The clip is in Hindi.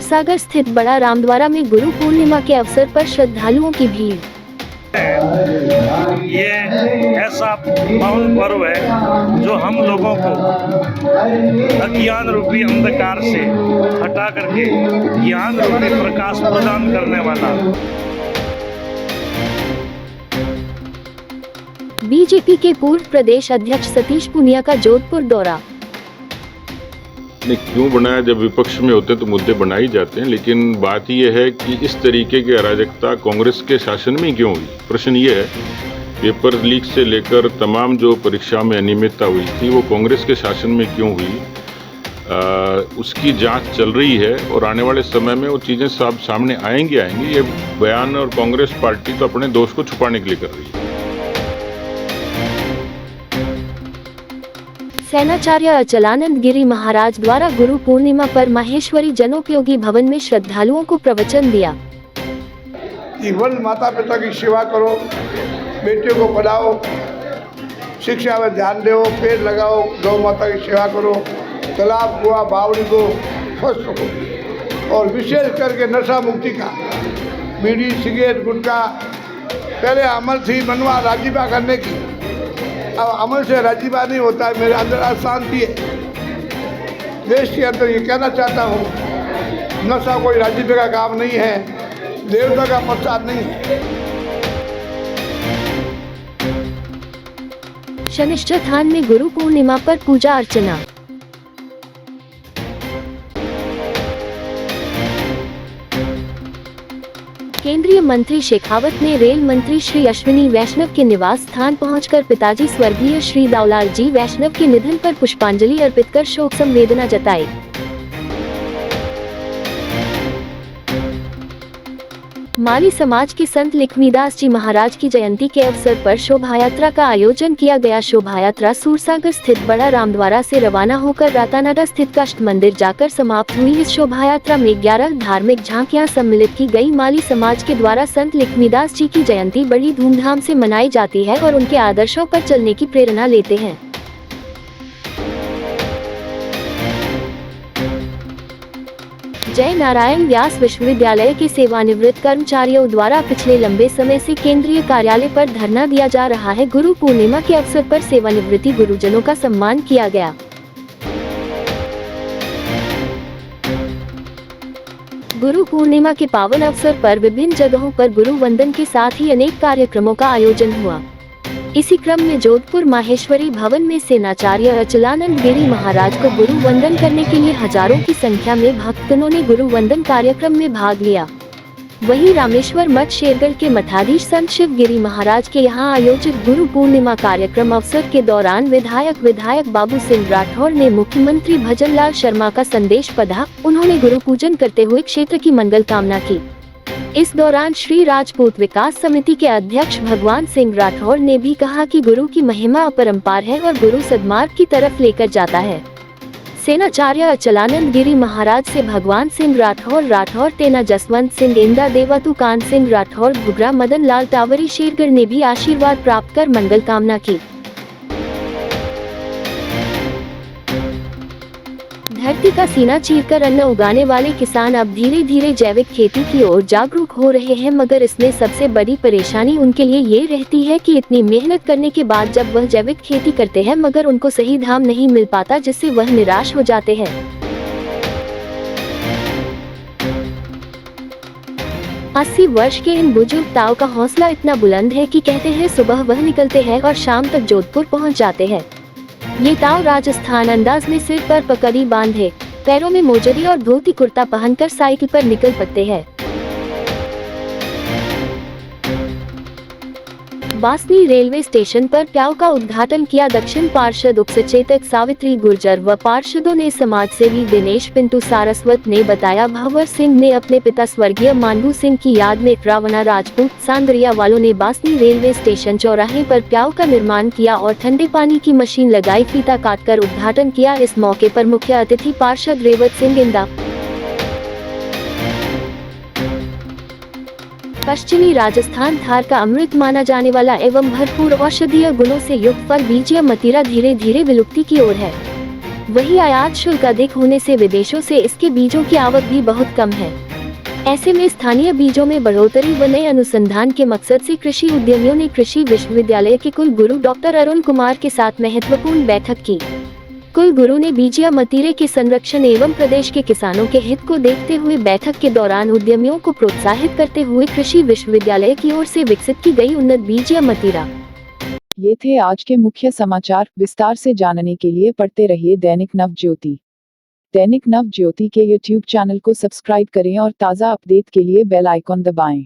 सूरसागर स्थित बड़ा रामद्वारा में गुरु पूर्णिमा के अवसर पर श्रद्धालुओं की भीड़। ये ऐसा पावन पर्व है जो हम लोगों को अज्ञान रूपी अंधकार से हटा करके ज्ञान रूपी प्रकाश प्रदान करने वाला। बीजेपी के पूर्व प्रदेश अध्यक्ष सतीश पूनिया का जोधपुर दौरा। क्यों बनाया? जब विपक्ष में होते हैं तो मुद्दे बनाए जाते हैं, लेकिन बात यह है कि इस तरीके की अराजकता कांग्रेस के शासन में क्यों हुई? प्रश्न ये है, पेपर लीक से लेकर तमाम जो परीक्षा में अनियमितता हुई थी वो कांग्रेस के शासन में क्यों हुई, उसकी जांच चल रही है और आने वाले समय में वो चीज़ें सब सामने आएंगी। ये बयान और कांग्रेस पार्टी तो अपने दोष को छुपाने के लिए कर रही है। सेनाचार्य अचलानंद गिरी महाराज द्वारा गुरु पूर्णिमा पर माहेश्वरी जनोपयोगी भवन में श्रद्धालुओं को प्रवचन दिया। जीवन माता पिता की सेवा करो, बेटियों को पढ़ाओ, शिक्षा में ध्यान दो, पेड़ लगाओ, गौ माता की सेवा करो, तालाब कुआं बावड़ी को स्वस्थ रखो और विशेष करके नशा मुक्ति का, बीड़ी सिगरेट गुटखा पहले अमल थी मनवा राजीबा करने की, अब अमल से राजीबा नहीं होता है। मेरे अंदर अशांति है। देश के अंदर ये कहना चाहता हूँ, नशा कोई राजीबे का काम नहीं है, देवता का प्रसाद नहीं है। शनिश्चर थान में गुरु पूर्णिमा पर पूजा अर्चना। केंद्रीय मंत्री शेखावत ने रेल मंत्री श्री अश्विनी वैष्णव के निवास स्थान पहुंचकर पिताजी स्वर्गीय श्री दाऊलाल जी वैष्णव के निधन पर पुष्पांजलि अर्पित कर शोक संवेदना जताई। माली समाज के संत लक्ष्मीदास जी महाराज की जयंती के अवसर पर शोभा यात्रा का आयोजन किया गया। शोभा यात्रा सूरसागर स्थित बड़ा रामद्वारा से रवाना होकर रातानाडा स्थित काष्ठ मंदिर जाकर समाप्त हुई। इस शोभा यात्रा में 11 धार्मिक झांकियां सम्मिलित की गई। माली समाज के द्वारा संत लक्ष्मीदास जी की जयंती बड़ी धूमधाम से मनाई जाती है और उनके आदर्शों पर चलने की प्रेरणा लेते हैं। जय नारायण व्यास विश्वविद्यालय के सेवानिवृत्त कर्मचारियों द्वारा पिछले लंबे समय से केंद्रीय कार्यालय पर धरना दिया जा रहा है। गुरु पूर्णिमा के अवसर पर सेवानिवृत्ति गुरुजनों का सम्मान किया गया। गुरु पूर्णिमा के पावन अवसर पर विभिन्न जगहों पर गुरु वंदन के साथ ही अनेक कार्यक्रमों का आयोजन हुआ। इसी क्रम में जोधपुर माहेश्वरी भवन में सेनाचार्य अचलानंद गिरी महाराज को गुरु वंदन करने के लिए हजारों की संख्या में भक्तजनों ने गुरु वंदन कार्यक्रम में भाग लिया। वहीं रामेश्वर मठ शेरगढ़ के मठाधीश संत शिव गिरी महाराज के यहां आयोजित गुरु पूर्णिमा कार्यक्रम अवसर के दौरान विधायक बाबू सिंह राठौर ने मुख्यमंत्री भजनलाल शर्मा का संदेश पढ़ा। उन्होंने गुरु पूजन करते हुए क्षेत्र की मंगल कामना की। इस दौरान श्री राजपूत विकास समिति के अध्यक्ष भगवान सिंह राठौर ने भी कहा कि गुरु की महिमा अपरंपार है और गुरु सद्मार्ग की तरफ लेकर जाता है। सेनाचार्य अचलानंद गिरी महाराज से भगवान सिंह राठौर तेना जसवंत सिंह इंदा देवा तुकान सिंह राठौर घुघरा मदन लाल टावरी शेरगढ़ ने भी आशीर्वाद प्राप्त कर मंगल कामना की। धरती का सीना चीरकर अन्न उगाने वाले किसान अब धीरे धीरे जैविक खेती की ओर जागरूक हो रहे हैं, मगर इसमें सबसे बड़ी परेशानी उनके लिए ये रहती है कि इतनी मेहनत करने के बाद जब वह जैविक खेती करते हैं मगर उनको सही दाम नहीं मिल पाता, जिससे वह निराश हो जाते हैं। 80 वर्ष के इन बुजुर्ग ताऊ का हौसला इतना बुलंद है कि कहते हैं सुबह वह निकलते हैं और शाम तक जोधपुर पहुंच जाते हैं। ये ताऊ राजस्थान अंदाज में सिर पर पगड़ी बांधे, पैरों में मोजरी और धोती कुर्ता पहनकर साइकिल पर निकल पड़ते हैं। बासनी रेलवे स्टेशन पर प्याऊ का उद्घाटन किया दक्षिण पार्षद उपसचेतक सावित्री गुर्जर व पार्षदों ने। समाज सेवी दिनेश पिंटू सारस्वत ने बताया, भंवर सिंह ने अपने पिता स्वर्गीय मांडू सिंह की याद में रावणा राजपूत सांदरिया वालों ने बासनी रेलवे स्टेशन चौराहे पर प्याऊ का निर्माण किया और ठंडे पानी की मशीन लगाई, फीता काटकर उद्घाटन किया। इस मौके पर मुख्य अतिथि पार्षद रेवत सिंह इंदा, पश्चिमी राजस्थान थार का अमृत माना जाने वाला एवं भरपूर औषधीय गुणों से युक्त फल बीजिया मतीरा धीरे धीरे विलुप्ति की ओर है। वहीं आयात शुल्क अधिक होने से विदेशों से इसके बीजों की आवक भी बहुत कम है। ऐसे में स्थानीय बीजों में बढ़ोतरी व नए अनुसंधान के मकसद से कृषि उद्यमियों ने कृषि विश्वविद्यालय के कुलगुरु डॉक्टर अरुण कुमार के साथ महत्वपूर्ण बैठक की। कुलगुरु ने बीजिया मतीरे के संरक्षण एवं प्रदेश के किसानों के हित को देखते हुए बैठक के दौरान उद्यमियों को प्रोत्साहित करते हुए कृषि विश्वविद्यालय की ओर से विकसित की गई उन्नत बीजिया मतीरा। ये थे आज के मुख्य समाचार। विस्तार से जानने के लिए पढ़ते रहिए दैनिक नव ज्योति। दैनिक नव ज्योति के YouTube चैनल को सब्सक्राइब करें और ताज़ा अपडेट के लिए बेल आइकॉन दबाएं।